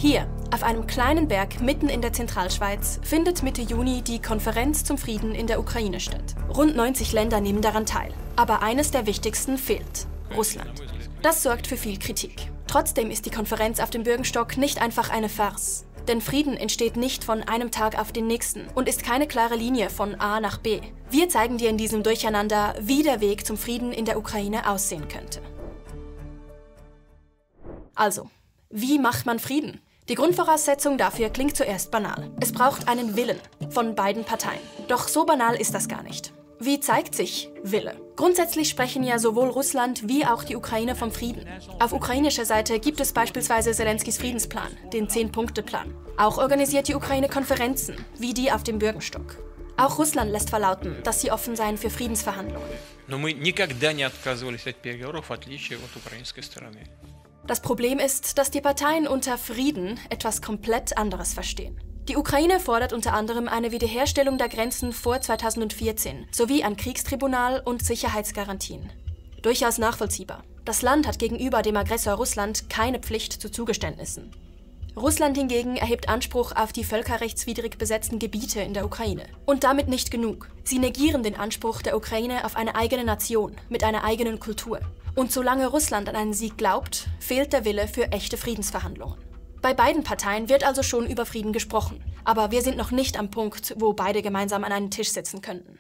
Hier, auf einem kleinen Berg mitten in der Zentralschweiz, findet Mitte Juni die Konferenz zum Frieden in der Ukraine statt. Rund 90 Länder nehmen daran teil. Aber eines der wichtigsten fehlt: Russland. Das sorgt für viel Kritik. Trotzdem ist die Konferenz auf dem Bürgenstock nicht einfach eine Farce. Denn Frieden entsteht nicht von einem Tag auf den nächsten und ist keine klare Linie von A nach B. Wir zeigen dir in diesem Durcheinander, wie der Weg zum Frieden in der Ukraine aussehen könnte. Also, wie macht man Frieden? Die Grundvoraussetzung dafür klingt zuerst banal. Es braucht einen Willen von beiden Parteien. Doch so banal ist das gar nicht. Wie zeigt sich Wille? Grundsätzlich sprechen ja sowohl Russland wie auch die Ukraine vom Frieden. Auf ukrainischer Seite gibt es beispielsweise Zelenskys Friedensplan, den 10-Punkte-Plan. Auch organisiert die Ukraine Konferenzen, wie die auf dem Bürgenstock. Auch Russland lässt verlauten, dass sie offen seien für Friedensverhandlungen. Das Problem ist, dass die Parteien unter Frieden etwas komplett anderes verstehen. Die Ukraine fordert unter anderem eine Wiederherstellung der Grenzen vor 2014 sowie ein Kriegstribunal und Sicherheitsgarantien. Durchaus nachvollziehbar. Das Land hat gegenüber dem Aggressor Russland keine Pflicht zu Zugeständnissen. Russland hingegen erhebt Anspruch auf die völkerrechtswidrig besetzten Gebiete in der Ukraine. Und damit nicht genug. Sie negieren den Anspruch der Ukraine auf eine eigene Nation mit einer eigenen Kultur. Und solange Russland an einen Sieg glaubt, fehlt der Wille für echte Friedensverhandlungen. Bei beiden Parteien wird also schon über Frieden gesprochen. Aber wir sind noch nicht am Punkt, wo beide gemeinsam an einen Tisch sitzen könnten.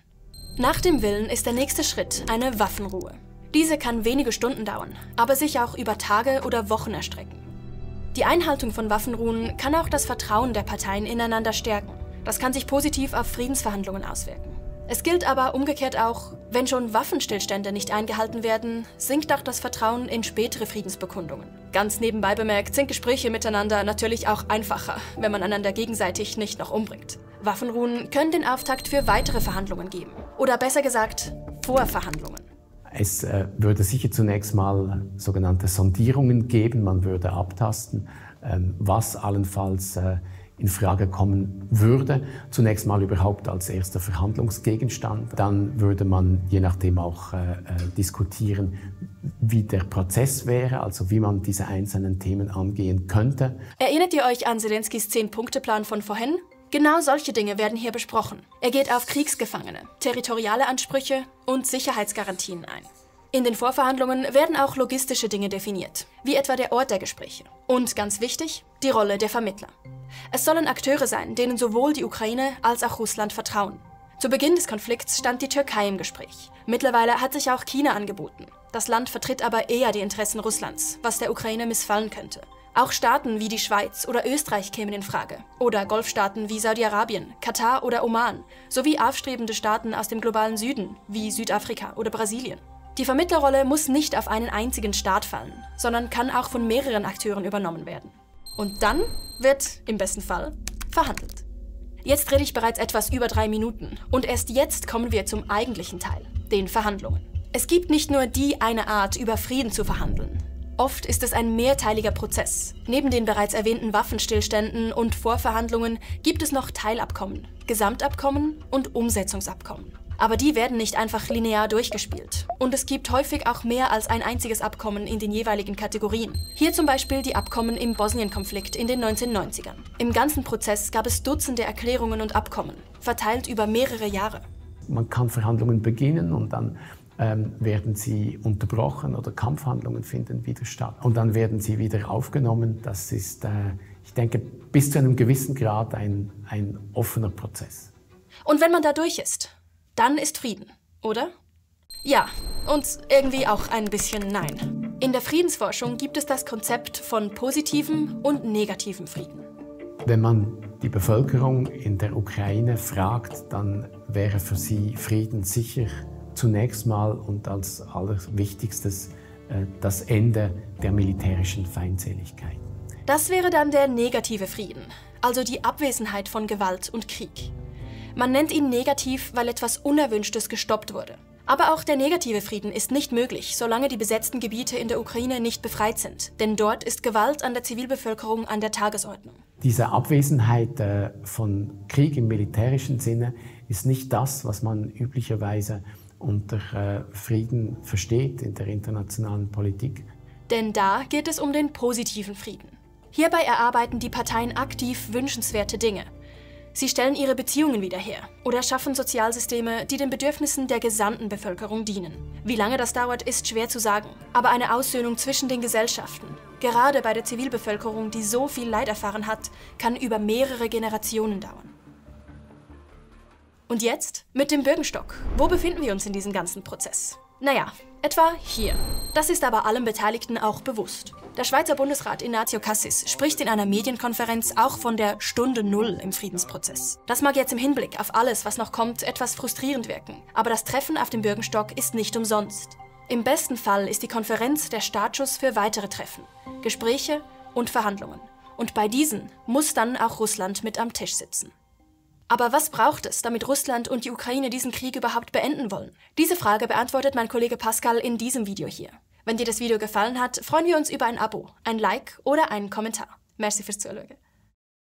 Nach dem Willen ist der nächste Schritt eine Waffenruhe. Diese kann wenige Stunden dauern, aber sich auch über Tage oder Wochen erstrecken. Die Einhaltung von Waffenruhen kann auch das Vertrauen der Parteien ineinander stärken. Das kann sich positiv auf Friedensverhandlungen auswirken. Es gilt aber umgekehrt auch, wenn schon Waffenstillstände nicht eingehalten werden, sinkt auch das Vertrauen in spätere Friedensbekundungen. Ganz nebenbei bemerkt sind Gespräche miteinander natürlich auch einfacher, wenn man einander gegenseitig nicht noch umbringt. Waffenruhen können den Auftakt für weitere Verhandlungen geben. Oder besser gesagt, Vorverhandlungen. Es würde sicher zunächst mal sogenannte Sondierungen geben. Man würde abtasten, was allenfalls in Frage kommen würde. Zunächst mal überhaupt als erster Verhandlungsgegenstand. Dann würde man je nachdem auch diskutieren, wie der Prozess wäre, also wie man diese einzelnen Themen angehen könnte. Erinnert ihr euch an Zelenskys 10-Punkte-Plan von vorhin? Genau solche Dinge werden hier besprochen. Er geht auf Kriegsgefangene, territoriale Ansprüche und Sicherheitsgarantien ein. In den Vorverhandlungen werden auch logistische Dinge definiert, wie etwa der Ort der Gespräche. Und ganz wichtig, die Rolle der Vermittler. Es sollen Akteure sein, denen sowohl die Ukraine als auch Russland vertrauen. Zu Beginn des Konflikts stand die Türkei im Gespräch. Mittlerweile hat sich auch China angeboten. Das Land vertritt aber eher die Interessen Russlands, was der Ukraine missfallen könnte. Auch Staaten wie die Schweiz oder Österreich kämen in Frage. Oder Golfstaaten wie Saudi-Arabien, Katar oder Oman. Sowie aufstrebende Staaten aus dem globalen Süden, wie Südafrika oder Brasilien. Die Vermittlerrolle muss nicht auf einen einzigen Staat fallen, sondern kann auch von mehreren Akteuren übernommen werden. Und dann wird, im besten Fall, verhandelt. Jetzt rede ich bereits etwas über 3 Minuten und erst jetzt kommen wir zum eigentlichen Teil, den Verhandlungen. Es gibt nicht nur die eine Art, über Frieden zu verhandeln. Oft ist es ein mehrteiliger Prozess. Neben den bereits erwähnten Waffenstillständen und Vorverhandlungen gibt es noch Teilabkommen, Gesamtabkommen und Umsetzungsabkommen. Aber die werden nicht einfach linear durchgespielt. Und es gibt häufig auch mehr als ein einziges Abkommen in den jeweiligen Kategorien. Hier zum Beispiel die Abkommen im Bosnien-Konflikt in den 1990ern. Im ganzen Prozess gab es Dutzende Erklärungen und Abkommen, verteilt über mehrere Jahre. Man kann Verhandlungen beginnen und dann werden sie unterbrochen oder Kampfhandlungen finden wieder statt. Und dann werden sie wieder aufgenommen. Das ist, ich denke, bis zu einem gewissen Grad ein offener Prozess. Und wenn man da durch ist, dann ist Frieden, oder? Ja, und irgendwie auch ein bisschen nein. In der Friedensforschung gibt es das Konzept von positivem und negativem Frieden. Wenn man die Bevölkerung in der Ukraine fragt, dann wäre für sie Frieden sicher zunächst mal und als Allerwichtigstes das Ende der militärischen Feindseligkeit. Das wäre dann der negative Frieden, also die Abwesenheit von Gewalt und Krieg. Man nennt ihn negativ, weil etwas Unerwünschtes gestoppt wurde. Aber auch der negative Frieden ist nicht möglich, solange die besetzten Gebiete in der Ukraine nicht befreit sind. Denn dort ist Gewalt an der Zivilbevölkerung an der Tagesordnung. Diese Abwesenheit von Krieg im militärischen Sinne ist nicht das, was man üblicherweise unter Frieden versteht in der internationalen Politik. Denn da geht es um den positiven Frieden. Hierbei erarbeiten die Parteien aktiv wünschenswerte Dinge. Sie stellen ihre Beziehungen wieder her oder schaffen Sozialsysteme, die den Bedürfnissen der gesamten Bevölkerung dienen. Wie lange das dauert, ist schwer zu sagen. Aber eine Aussöhnung zwischen den Gesellschaften, gerade bei der Zivilbevölkerung, die so viel Leid erfahren hat, kann über mehrere Generationen dauern. Und jetzt mit dem Bürgenstock. Wo befinden wir uns in diesem ganzen Prozess? Naja, etwa hier. Das ist aber allen Beteiligten auch bewusst. Der Schweizer Bundesrat Ignazio Cassis spricht in einer Medienkonferenz auch von der Stunde Null im Friedensprozess. Das mag jetzt im Hinblick auf alles, was noch kommt, etwas frustrierend wirken. Aber das Treffen auf dem Bürgenstock ist nicht umsonst. Im besten Fall ist die Konferenz der Startschuss für weitere Treffen, Gespräche und Verhandlungen. Und bei diesen muss dann auch Russland mit am Tisch sitzen. Aber was braucht es, damit Russland und die Ukraine diesen Krieg überhaupt beenden wollen? Diese Frage beantwortet mein Kollege Pascal in diesem Video hier. Wenn dir das Video gefallen hat, freuen wir uns über ein Abo, ein Like oder einen Kommentar. Merci fürs Zuschauen.